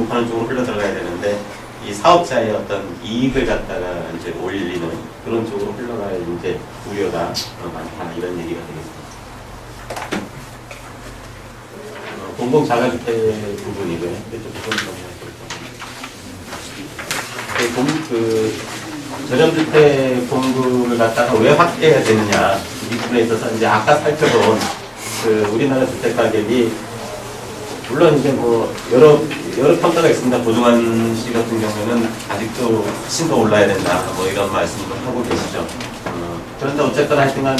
공급하는 쪽으로 흘러 들어가야 되는데 이 사업자의 어떤 이익을 갖다가 이제 올리는 그런 쪽으로 흘러갈 이제 우려가 많다 이런 얘기가 되겠습니다. 공공 자가주택 부분이고요. 이쪽 부분 그 저렴주택 공급을 갖다가 왜 확대해야 되느냐 이 부분에 있어서 이제 아까 살펴본 그 우리나라 주택 가격이 물론 이제 뭐 여러 평가가 있습니다. 고종환 씨 같은 경우에는 아직도 훨씬 더 올라야 된다 뭐 이런 말씀을 하고 계시죠. 그런데 어쨌든 하여튼간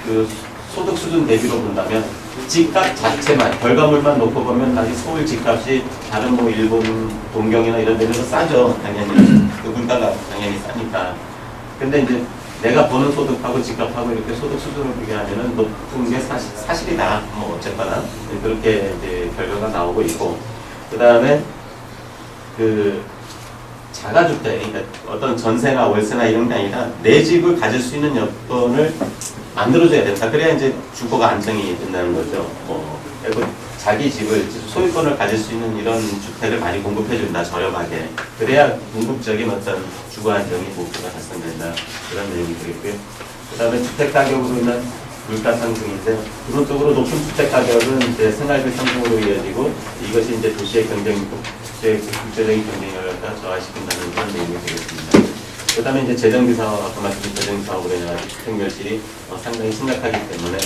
그 소득 수준 대비로 본다면 집값 자체만 결과물만 놓고 보면 아직 서울 집값이 다른 뭐 일본 동경이나 이런 데는 싸죠. 당연히 그 물가가 당연히 싸니까. 근데 이제 내가 버는 소득하고 집값하고 이렇게 소득 수준을 비교하면은 높은 게 사실이다. 뭐 어쨌거나 그렇게 이제 결과가 나오고 있고, 그 다음에 그 자가주택, 그러니까 어떤 전세나 월세나 이런 게 아니라 내 집을 가질 수 있는 여건을 만들어줘야 된다. 그래야 이제 주거가 안정이 된다는 거죠. 그리고 자기 집을 소유권을 가질 수 있는 이런 주택을 많이 공급해준다. 저렴하게. 그래야 궁극적인 어떤 주거 안정이 목표가 달성된다. 그런 내용이 되겠고요. 그 다음에 주택 가격으로 인한 물가 상승인데 기본적으로 높은 주택 가격은 이제 생활비 상승으로 이어지고 이것이 이제 도시의 국제적인 경쟁력을 저하시킨다는 그런 내용이 되겠습니다. 그 다음에 이제 재정비 사업, 아까 말씀드린 재정비 사업으로 인한 주택 결실이 상당히 심각하기 때문에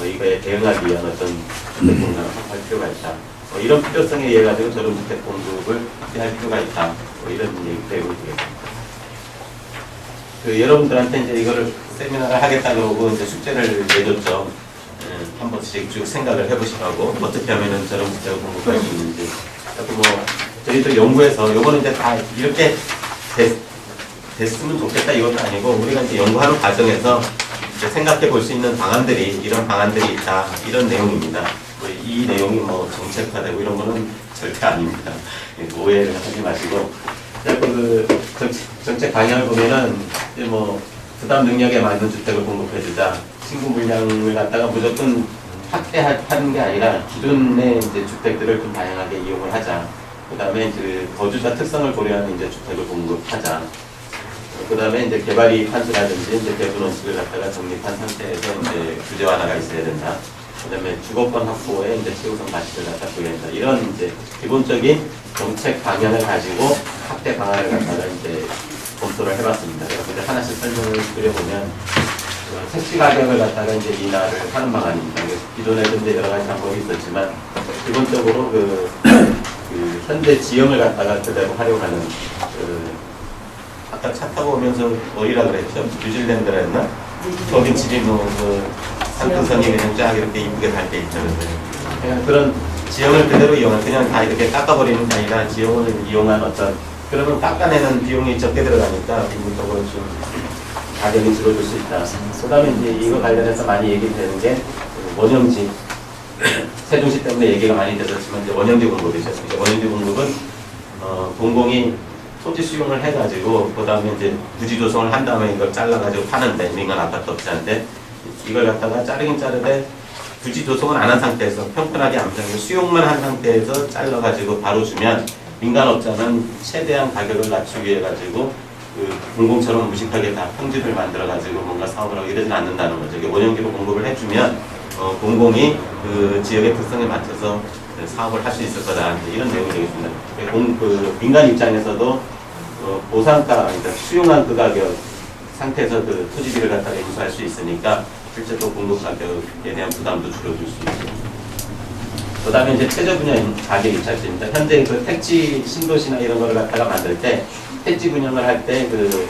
이거에 대응하기 위한 어떤 주택 공간을 확보할 필요가 있다. 이런 필요성에 의해 가지고 저런 주택 공급을 확대할 필요가 있다. 이런 얘기 내용이 되겠습니다. 여러분들한테 이제 이거를 세미나를 하겠다고 하고 이제 숙제를 내줬죠. 한 번씩 쭉 생각을 해보시라고 어떻게 하면은 저런 주택을 공급할 수 있는지. 그리고 뭐 저희들 연구해서 요거는 이제 다 이렇게 됐으면 좋겠다 이것도 아니고 우리가 이제 연구하는 과정에서 이제 생각해 볼 수 있는 방안들이 이런 방안들이 있다 이런 내용입니다. 이 내용이 뭐 정책화되고 이런 거는 절대 아닙니다. 오해를 하지 마시고 그 정책 방향을 보면은 이제 뭐 부담 능력에 맞는 주택을 공급해주자 신규 물량을 갖다가 무조건 확대하는 게 아니라 기존의 이제 주택들을 좀 다양하게 이용을 하자. 그 다음에 이제 거주자 특성을 고려하는 이제 주택을 공급하자. 그 다음에 이제 개발이 판수라든지 이제 배분 원칙을 갖다가 정립한 상태에서 이제 규제 완화가 있어야 된다. 그 다음에 주거권 확보에 이제 최우선 가치를 갖다 보여야 된다. 이런 이제 기본적인 정책 방향을 가지고 확대 방안을 갖다가 이제 검토를 해봤습니다. 그래서 이제 하나씩 설명을 드려보면 택지 가격을 갖다가 이제 인하를 하는 방안입니다. 기존에도 이제 여러 가지 방법이 있었지만 기본적으로 그 현재 지형을 갖다가 그대로 활용하는 아까 차 타고 오면서 어디라 그랬죠? 뉴질랜드라 했나? 거긴 집이 산등성이 그냥 쫙 이렇게 이쁘게 달 때 있죠. 그냥 그런 지형을 그대로 이용한, 그냥 다 이렇게 깎아버리는 게 아니라 지형을 이용한 어떤, 그러면 깎아내는 비용이 적게 들어가니까 기본적으로 좀 가격이 줄어들 수 있다. 그 다음에 이제 이거 관련해서 많이 얘기되는 게 원형지. 세종시 때문에 얘기가 많이 됐었지만 이제 원형지 공급이죠. 원형지 공급은 공공이 토지 수용을 해가지고 그 다음에 이제 부지 조성을 한 다음에 이걸 잘라가지고 파는데 민간 아파트 업체한테 이걸 갖다가 자르긴 자르되 부지 조성을 안 한 상태에서 평평하게 암장에 수용만 한 상태에서 잘라가지고 바로 주면 민간 업자는 최대한 가격을 낮추기 위해 가지고 그 공공처럼 무식하게 다 평지를 만들어가지고 뭔가 사업을 하고 이러진 않는다는 거죠. 이게 원형지로 공급을 해주면 공공이 그 지역의 특성에 맞춰서 사업을 할 수 있을 거다. 이런 내용이 되겠습니다. 그 민간 입장에서도 보상가, 그러니까 수용한 그 가격 상태에서 그 토지비를 갖다가 인수할 수 있으니까 실제로 공급 가격에 대한 부담도 줄여줄 수 있고. 그 다음에 이제 최저 분야 가격 입찰제입니다. 현재 그 택지 신도시나 이런 거를 갖다가 만들 때 택지 분양을 할 때 그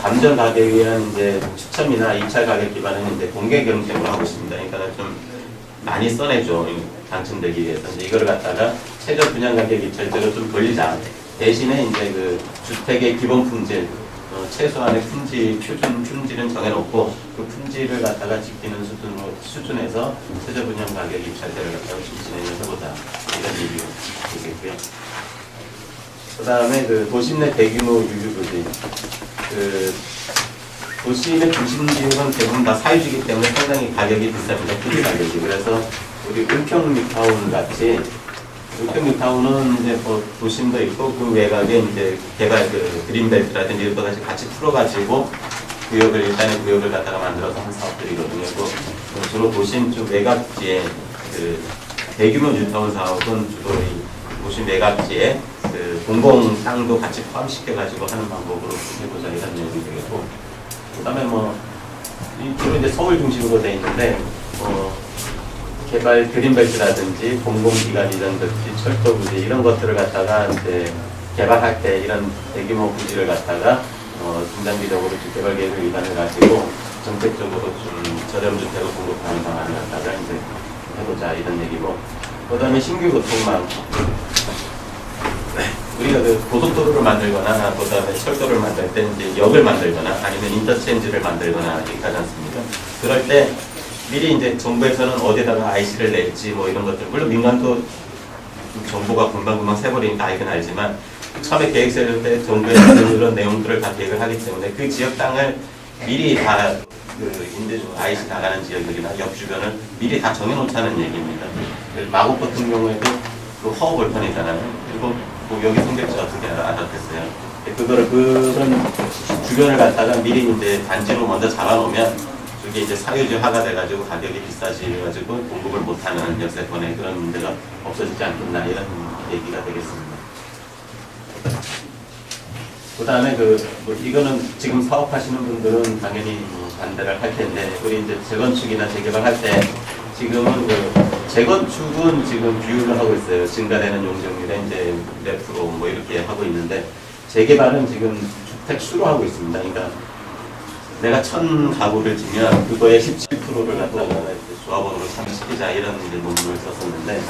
감정 가격에 의한 이제 추첨이나 입찰 가격 기반은 이제 공개 경쟁을 하고 있습니다. 그러니까 좀 많이 써내죠. 당첨되기 위해서. 이제 이걸 갖다가 최저 분양 가격 입찰제로 좀 돌리자. 대신에 이제 그 주택의 기본 품질, 최소한의 품질, 품질은 정해놓고 그 품질을 갖다가 지키는 수준에서 최저 분양 가격 입찰제를 갖다가 진행을 해보자. 이런 얘기가 되겠고요. 그 다음에 그 도심 내 대규모 유휴부지. 그 도심의 중심 지역은 대부분 다 사유지이기 때문에 상당히 가격이 비쌉니다. 토지 가격이. 그래서 우리 은평 미타운 같이 육평뉴타운은 이제 뭐 도심도 있고 그 외곽에 이제 개발 그 그린벨트라든지 이런 것까지 같이 풀어가지고 구역을 일단의 구역을 갖다가 만들어서 한 사업들이거든요. 그 주로 도심 쪽 외곽지에 그 대규모 뉴타운 사업은 주로 이 도심 외곽지에 그 공공 땅도 같이 포함시켜 가지고 하는 방법으로 해보자 이런 내용이 되겠고, 그다음에 뭐 주로 이제 서울 중심으로 돼 있는데 개발 그린벨트라든지 공공기관이라든지 철도 부지 이런 것들을 갖다가 이제 개발할 때 이런 대규모 부지를 갖다가 중장기적으로 개발 계획을 위반해 가지고 정책적으로 좀 저렴 주택을 공급하는 방안을 갖다가 이제 해보자 이런 얘기고, 그다음에 신규 교통망 우리가 그 고속도로를 만들거나 그다음에 철도를 만들 때 이제 역을 만들거나 아니면 인터체인지를 만들거나 이렇게 하지 않습니까? 그럴 때 미리 이제 정부에서는 어디다가 IC를 낼지 뭐 이런 것들, 물론 민간도 정보가 금방금방 새버리니까 알긴 알지만 처음에 계획 세울 때 정부에서 그런 내용들을 다 계획을 하기 때문에 그 지역 땅을 미리 다 그 임대주 IC 나가는 지역들이나 옆 주변을 미리 다 정해놓자는 얘기입니다. 마곡 같은 경우에도 그 허허벌판이잖아요. 그리고 뭐 여기 성격지 어떻게 알아듣겠어요? 그거를 그런 주변을 갖다가 미리 이제 단지로 먼저 잡아놓으면 그게 이제 사유지화가 돼가지고 가격이 비싸지가지고 공급을 못하는 역세권에 그런 문제가 없어지지 않겠나 이런 얘기가 되겠습니다. 그 다음에 뭐 이거는 지금 사업하시는 분들은 당연히 반대를 할 텐데, 우리 이제 재건축이나 재개발할 때 지금은 재건축은 지금 비율을 하고 있어요. 증가되는 용적률에 이제 몇 프로 뭐 이렇게 하고 있는데, 재개발은 지금 주택 수로 하고 있습니다. 그러니까 내가 1000가구를 지면 그거의 17%를 갖다가 조합원으로 참여시키자 이런 이제 논문을 썼었는데,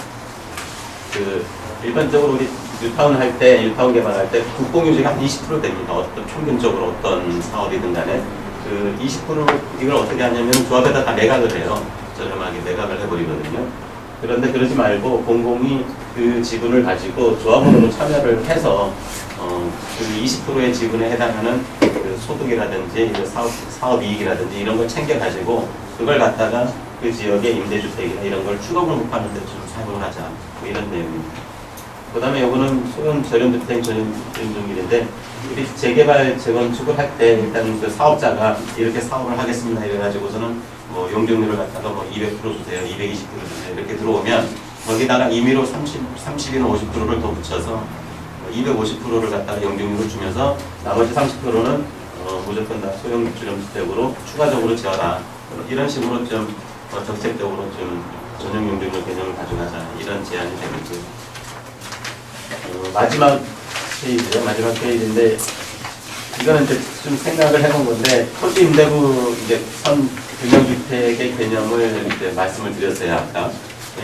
일반적으로 우리 뉴타운 할 때, 뉴타운 개발할 때 국공유지가 한 20% 됩니다. 어떤 평균적으로 어떤 사업이든 간에 그 20% 이걸 어떻게 하냐면 조합에다 다 매각을 해요. 저렴하게 매각을 해버리거든요. 그런데 그러지 말고 공공이 그 지분을 가지고 조합원으로 참여를 해서 그 20%의 지분에 해당하는 그 소득이라든지 그 사업 이익이라든지 이런 걸 챙겨가지고 그걸 갖다가 그 지역의 임대주택이나 이런 걸 추가 공급하는 데 좀 사용을 하자. 뭐 이런 내용입니다. 그 다음에 이거는 소형 저렴주택 전용적률인데, 우리 재개발, 재건축을 할 때 일단 그 사업자가 이렇게 사업을 하겠습니다 이래가지고서는 뭐 용적률을 갖다가 뭐 200% 주세요, 220% 주세요 이렇게 들어오면 거기다가 임의로 30이나 50%를 더 붙여서 250%를 갖다가 용적률을 주면서 나머지 30%는 무조건 다 소형 저렴주택으로 추가적으로 지어라. 이런 식으로 좀 정책적으로 좀 전용 용적률 개념을 가져가자 이런 제안이 되고요. 마지막 페이지죠. 마지막 페이지인데, 이거는 이제 좀 생각을 해본 건데, 토지 임대부 이제 균형주택의 개념을 이제 말씀을 드렸어요, 아까.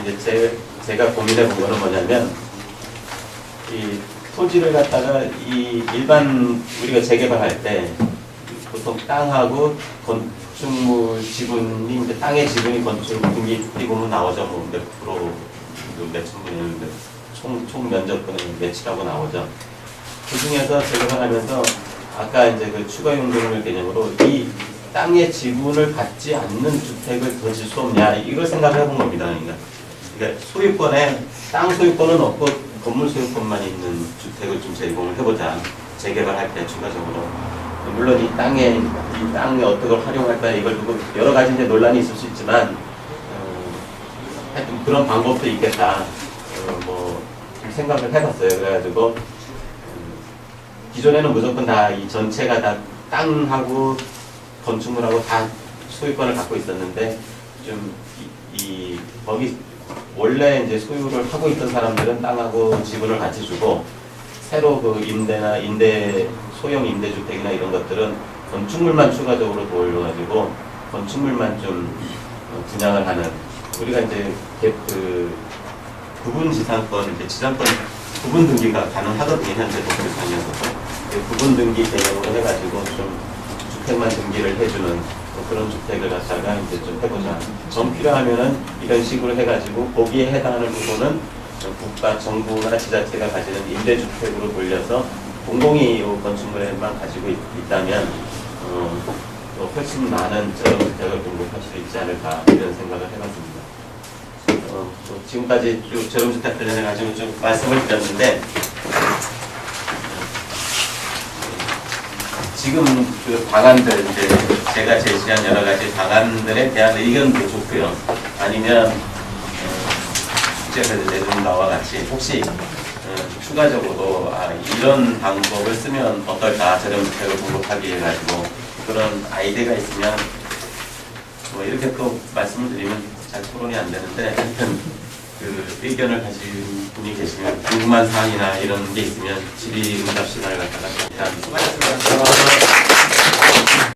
이제 제가 고민해 본 거는 뭐냐면, 이 토지를 갖다가 이 일반 우리가 재개발할 때 보통 땅하고 건축물 지분이 이제 땅의 지분이 건축 등기 보면 나오죠. 뭐 몇 프로, 몇천 분의 총 면적분의 몇이라고 나오죠. 그 중에서 재개발하면서 아까 이제 그 추가 용적률 개념으로 이 땅의 지분을 갖지 않는 주택을 더 질 수 없냐 이걸 생각을 해본 겁니다. 그러니까 소유권에 땅 소유권은 없고 건물 소유권만 있는 주택을 좀 제공을 해보자. 재개발할 때 추가적으로. 물론 이 땅에 어떤 걸 활용할까 이걸 두고 여러 가지 이제 논란이 있을 수 있지만 하여튼 그런 방법도 있겠다. 생각을 해봤어요. 그래가지고 기존에는 무조건 다 이 전체가 다 땅하고 건축물하고 다 소유권을 갖고 있었는데, 좀 거기 원래 이제 소유를 하고 있던 사람들은 땅하고 지분을 같이 주고, 새로 그 소형 임대주택이나 이런 것들은 건축물만 추가적으로 더 올려가지고 건축물만 좀 분양을 하는, 우리가 이제 구분 지상권, 이제 지상권 구분 등기가 가능하거든요. 현재 법규상에서도. 구분 등기 개념으로 해가지고 좀 주택만 등기를 해주는 그런 주택을 갖다가 이제 좀 해보자. 정 필요하면은 이런 식으로 해가지고 거기에 해당하는 부분은 국가, 정부나 지자체가 가지는 임대주택으로 돌려서 공공이 이 건축물에만 가지고 있다면 훨씬 많은 저런 주택을 공급할 수 있지 않을까 이런 생각을 해봤습니다. 지금까지 쭉 저렴주택 관련해 가지고 좀 말씀을 드렸는데 지금 그 방안들 이제 제가 제시한 여러 가지 방안들에 대한 의견도 좋고요. 아니면 국제에서 내준 나와 같이 혹시 추가적으로 이런 방법을 쓰면 어떨까 저렴주택을 공급하기 위해 가지고 그런 아이디어가 있으면 뭐 이렇게 또 말씀을 드리면 잘 토론이 안 되는데 하여튼 그 의견을 가진 분이 계시면 궁금한 사항이나 이런 게 있으면 질의응답 시간을 갖다가 수고하셨습니다.